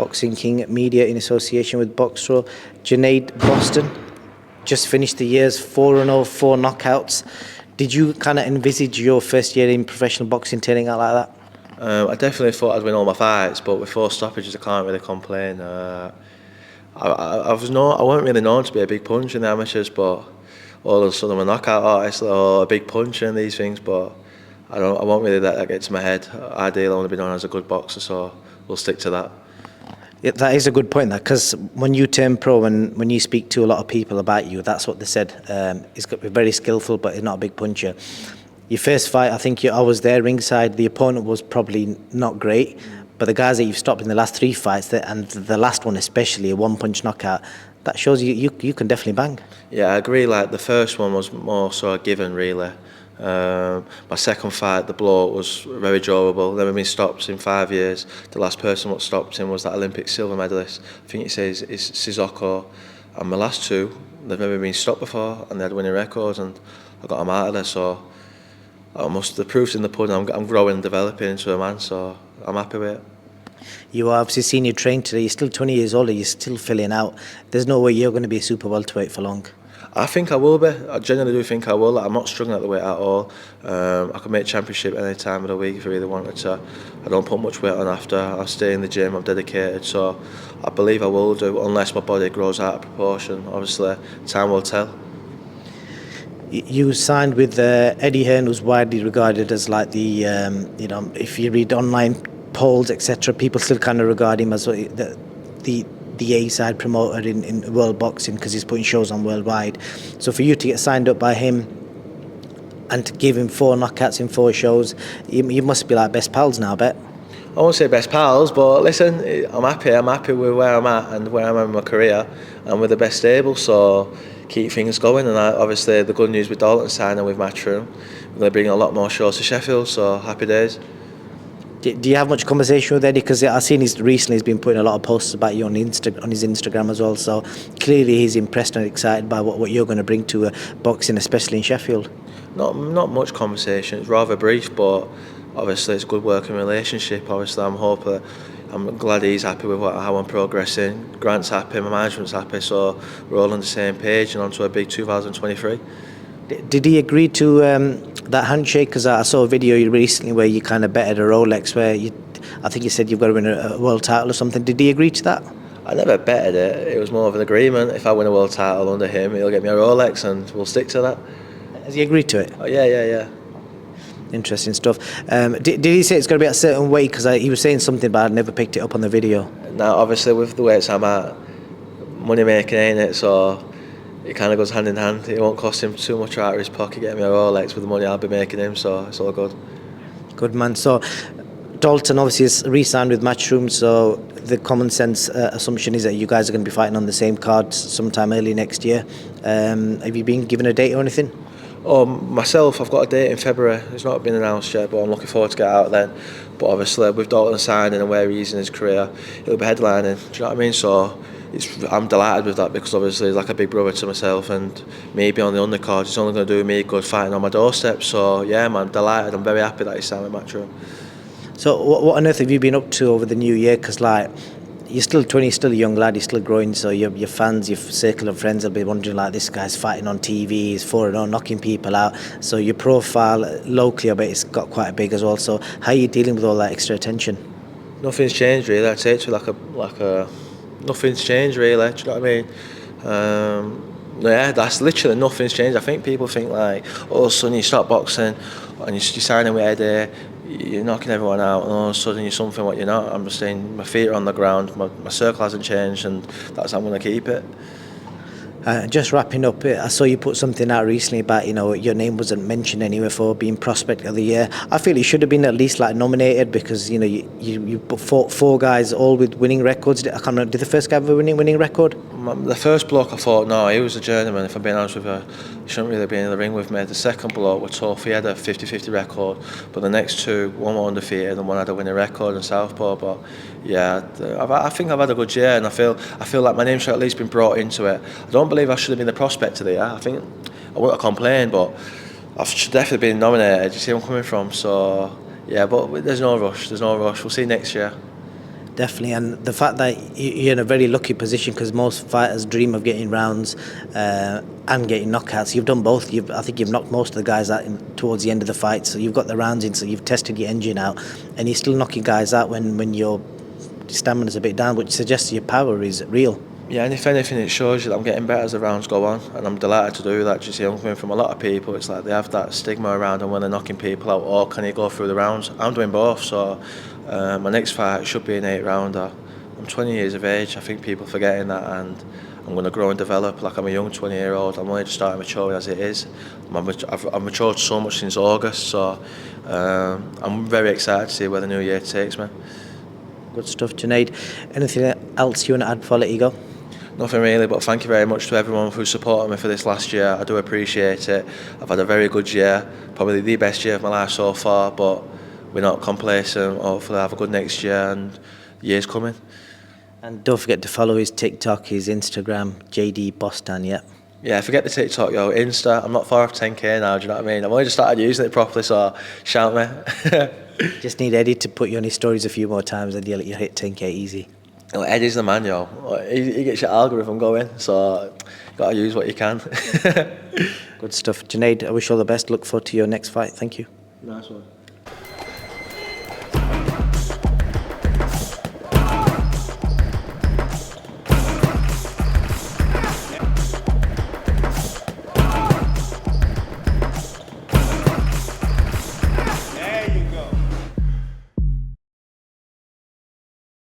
Boxing King Media in association with Boxro. Junaid, Bostan, just finished the year's 4-0, 4 knockouts. Did you kind of envisage your first year in professional boxing turning out like that? I definitely thought I'd win all my fights, but with 4 stoppages I can't really complain. I wasn't really known to be a big puncher in the amateurs, but all of a sudden I'm a knockout artist or a big puncher and these things, but I won't really let that get to my head. Ideally I want to be known as a good boxer, so we'll stick to that. Yeah, that is a good point, that, because when you turn pro and when you speak to a lot of people about you, that's what they said. He's very skillful, but he's not a big puncher. Your first fight, I think I was there ringside. The opponent was probably not great, but the guys that you've stopped in the last 3 fights, and the last one especially, a one-punch knockout, that shows you can definitely bang. Yeah, I agree. Like the first one was more sort of given, really. My second fight, the blow was very durable. Never been stopped in 5 years. The last person what stopped him was that Olympic silver medalist. I think it says it's Sissoko. And my last 2, they've never been stopped before, and they had winning records, and I got them out of there. So the proof's in the pudding. I'm growing and developing into a man, so I'm happy with it. You are obviously seen you train today. You're still 20 years old. You're still filling out. There's no way you're going to be a super welterweight for long. I think I will be. I genuinely do think I will. I'm not struggling at the weight at all. I can make championship any time of the week if I really wanted to. I don't put much weight on after. I stay in the gym. I'm dedicated. So I believe I will do, unless my body grows out of proportion. Obviously, time will tell. You signed with Eddie Hearn, who's widely regarded as like the, if you read online polls, etc., people still kind of regard him as the A-side promoter in world boxing, because he's putting shows on worldwide. So for you to get signed up by him and to give him 4 knockouts in 4 shows, you must be like best pals now, I bet. I won't say best pals, but listen, I'm happy with where I'm at and where I'm at in my career, and with the best stable, so keep things going. And obviously the good news with Dalton signing with Matchroom, we're going to bring a lot more shows to Sheffield, so happy days. Do you have much conversation with Eddie? Because I've seen recently he's been putting a lot of posts about you on his Instagram as well. So clearly he's impressed and excited by what you're going to bring to boxing, especially in Sheffield. Not much conversation. It's rather brief, but obviously it's a good working relationship. Obviously I'm glad he's happy with how I'm progressing. Grant's happy, my management's happy, so we're all on the same page and on to a big 2023. Did he agree to that handshake? Because I saw a video recently where you kind of betted a Rolex, where I think you said you've got to win a world title or something. Did he agree to that? I never betted it. It was more of an agreement. If I win a world title under him, he'll get me a Rolex, and we'll stick to that. Has he agreed to it? Oh, yeah. Interesting stuff. Did he say it's got to be at a certain weight? Because he was saying something, but I never picked it up on the video. Now, obviously, with the weights I'm at, money making, ain't it? So it kind of goes hand in hand. It won't cost him too much out of his pocket getting me a Rolex with the money I'll be making him, so it's all good. Good man. So Dalton obviously is re-signed with Matchroom, so the common sense assumption is that you guys are going to be fighting on the same card sometime early next year. Have you been given a date or anything? Oh, myself, I've got a date in February. It's not been announced yet, but I'm looking forward to get out then. But obviously, with Dalton signing and where he's in his career, he'll be headlining. Do you know what I mean? So I'm delighted with that, because obviously he's like a big brother to myself, and maybe on the undercard, it's only going to do me good fighting on my doorstep. So yeah, man, I'm delighted. I'm very happy that he's signed with Matchroom. So what on earth have you been up to over the new year? Because like, you're still 20, you're still a young lad, you're still growing, so your fans, your circle of friends will be wondering, like, this guy's fighting on TV, he's 4-0, knocking people out. So your profile locally, I bet it's got quite big as well. So how are you dealing with all that extra attention? Nothing's changed really. I'd say it's like a nothing's changed really. Do you know what I mean? Yeah, that's literally nothing's changed. I think people think like, all of a sudden you stop boxing and you're signing with Eddie, you're knocking everyone out, and all of a sudden you're something what you're not. I'm just saying, my feet are on the ground, my circle hasn't changed, and that's how I'm going to keep it. Just wrapping up, I saw you put something out recently about, your name wasn't mentioned anywhere for being Prospect of the Year. I feel it should have been at least like nominated, because you put four guys all with winning records. I can't remember, did the first guy have a winning record? The first bloke I thought, no, he was a journeyman, if I'm being honest with you. He shouldn't really be in the ring with me. The second bloke was tough. He had a 50-50 record, but the next 2, one were undefeated and one had a winning record in Southpaw. But yeah, I think I've had a good year, and I feel like my name should have at least been brought into it. I don't believe I should have been the Prospect of the Year. I think I wouldn't have complained, but I should definitely been nominated. You see where I'm coming from? So yeah, but there's no rush. We'll see next year. Definitely, and the fact that you're in a very lucky position, because most fighters dream of getting rounds and getting knockouts. You've done both. I think you've knocked most of the guys out towards the end of the fight, so you've got the rounds in, so you've tested your engine out, and you're still knocking guys out when your stamina's a bit down, which suggests your power is real. Yeah, and if anything, it shows you that I'm getting better as the rounds go on, and I'm delighted to do that. Just I'm coming from a lot of people, it's like they have that stigma around them when they're knocking people out, or can you go through the rounds? I'm doing both, so my next fight should be an 8-rounder. I'm 20 years of age, I think people are forgetting that, and I'm going to grow and develop like I'm a young 20-year-old. I'm only just starting maturing as it is. I've matured so much since August, so I'm very excited to see where the new year takes me. Good stuff, Junaid. Anything else you want to add before I let you go? Nothing really, but thank you very much to everyone who supported me for this last year. I do appreciate it. I've had a very good year, probably the best year of my life so far, but we're not complacent. Hopefully I'll have a good next year, and the year's coming. And don't forget to follow his TikTok, his Instagram, JD Bostan, yeah. Yeah, forget the TikTok, yo. Insta, I'm not far off 10k now, do you know what I mean? I've only just started using it properly, so shout me. Just need Eddie to put you on his stories a few more times and you'll hit 10k easy. Well, Eddie's the man, yo. He gets your algorithm going, so got to use what you can. Good stuff. Junaid, I wish you all the best. Look forward to your next fight. Thank you. Nice one.